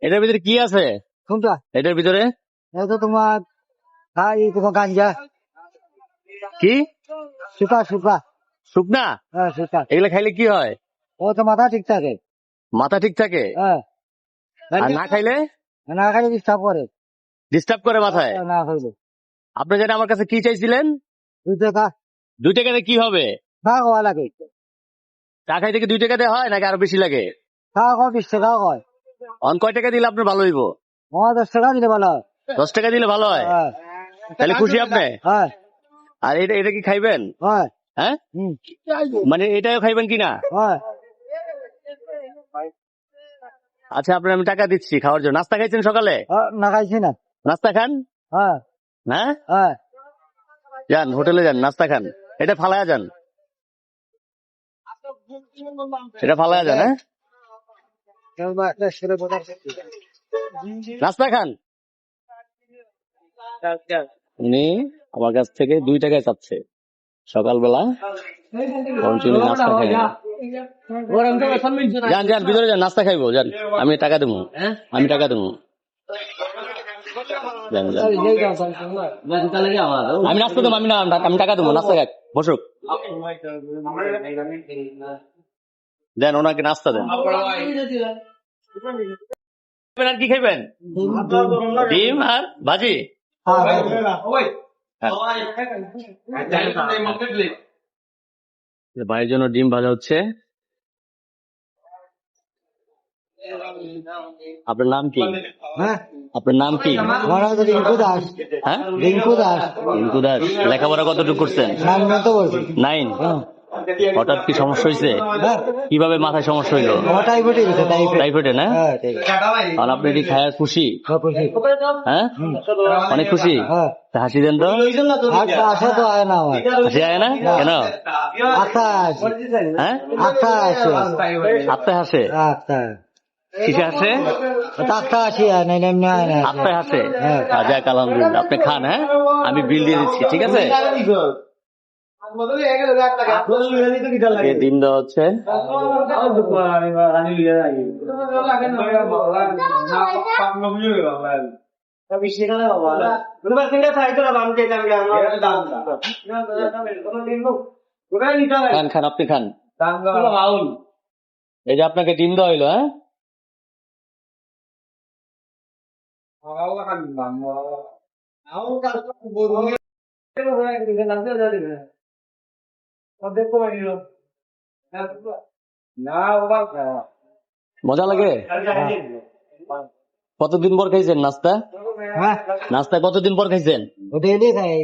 এটার ভিতরে কি আছে? কোনটা? এটার ভিতরে এটা তোমার তোমার গাঞ্জা কি? সুপা সুপা। শুকনা? হ্যাঁ সুপা। এগুলা খাইলে কি হয়? ও তো মাথা ঠিক থাকে। মাথা ঠিক থাকে? হ্যাঁ। আর না খাইলে না খাইলে ডিস্টার্ব করে। ডিস্টার্ব করে মাথায়? না খাইলে। আপনি যেন আমার কাছে কি চাইছিলেন? 2 টাকা। 2 টাকাতে কি হবে? চা খাওয়া লাগে। চা খাইতে কি 2 টাকাতে হয় নাকি আরো বেশি লাগে? চা খাওয়া 20 টাকা হয়। অন কয় টাকা দিলে আপনার ভালো হইব? 10 টাকা দিলে ভালো হয়। 10 টাকা দিলে ভালো হয়? হ্যাঁ তাহলে খুশি আপনি? হ্যাঁ আর এটা কি খাইবেন? হ্যাঁ। হ্যাঁ, মানে এটাও খাইবেন কিনা? হ্যাঁ। আচ্ছা, আপনার আমি টাকা দিচ্ছি খাওয়ার জন্য। নাস্তা খাইছেন সকালে? না খাইছি না। নাস্তা খান। হ্যাঁ হ্যাঁ, হ্যাঁ। যান হোটেলে যান, নাস্তা খান। এটা ফালায়া যান, এটা ফালায়া যান। হ্যাঁ, নাস্তা খান। উনি আমার কাছ থেকে 2 টাকায় চাচ্ছে সকালবেলা। নাস্তা খাই যান, যান ভিতরে যান, নাস্তা খাইবো যান। আমি টাকা দেবো, আমি টাকা দেবো। আমি নাস্তা দেবো, আমি টাকা দেবো। নাস্তা খাই, বসুক। দেন ওনাকে নাস্তা দেন। আর কি খাইবেন? ডিম আর ভাজি। ভাইয়ের জন্য ডিম ভাজা হচ্ছে। আপনার নাম কি? হ্যাঁ আপনার নাম কি? রিঙ্কু দাস। হ্যাঁ, রিঙ্কু দাস। রিঙ্কু দাস। লেখাপড়া কতটুকু করছেন? 9 তো বলছি। 9। হঠাৎ কি সমস্যা হয়েছে? কিভাবে মাথায় সমস্যা হইলো? টাইফয়েডে না? আর আপনি এটি খায় খুশি? হ্যাঁ, অনেক খুশি। হাসি দেন তো। আশা তো হয় না আমার। হাসি আয় না কেন? আশা আছে। হ্যাঁ, আশা আছে। আত্মায় হাসে। আচ্ছা কিসে হাসে? আশা আছে না এমনি হয় না। আত্মায় হাসে। যাক আলহামদুলিল্লাহ, আপনি খান। হ্যাঁ, আমি বিল দিয়ে দিচ্ছি, ঠিক আছে? দিন দেওয়া হচ্ছে। খান খান, আপনি খান। এই যে আপনাকে ডিম দেওয়া হইলো। হ্যাঁ, মজা লাগে? কতদিন পর খাইছেন নাস্তা? নাস্তা কতদিন পর খাইছেন? ডেইলি খাই।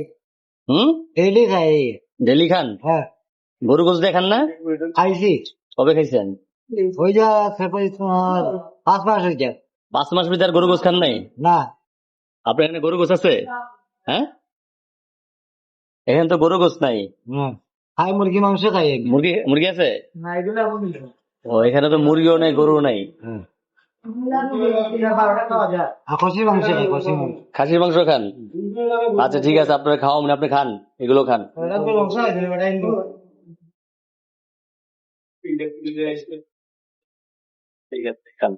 ডেইলি খাই। ডেলি খান? হ্যাঁ। গরু গোস দেখান না? খাইছি। কবে খাইছেন? ওই যা 5 মাস হয়েছে। 5 মাস ভিতরে গরু গোস খান নাই? না। আপনার এখানে গরু গোস আছে? হ্যাঁ, এখানে তো গরু গোস নাই। খাই মুরগি মাংস খাই। মুরগি আছে? ও, এখানে তো মুরগিও নাই, গরুও নাই। খাসির মাংস খাই। খাসির মাংস খান? আচ্ছা ঠিক আছে, আপনার খাওয়া মানে আপনি খান, এগুলো খান। ঠিক আছে, খান।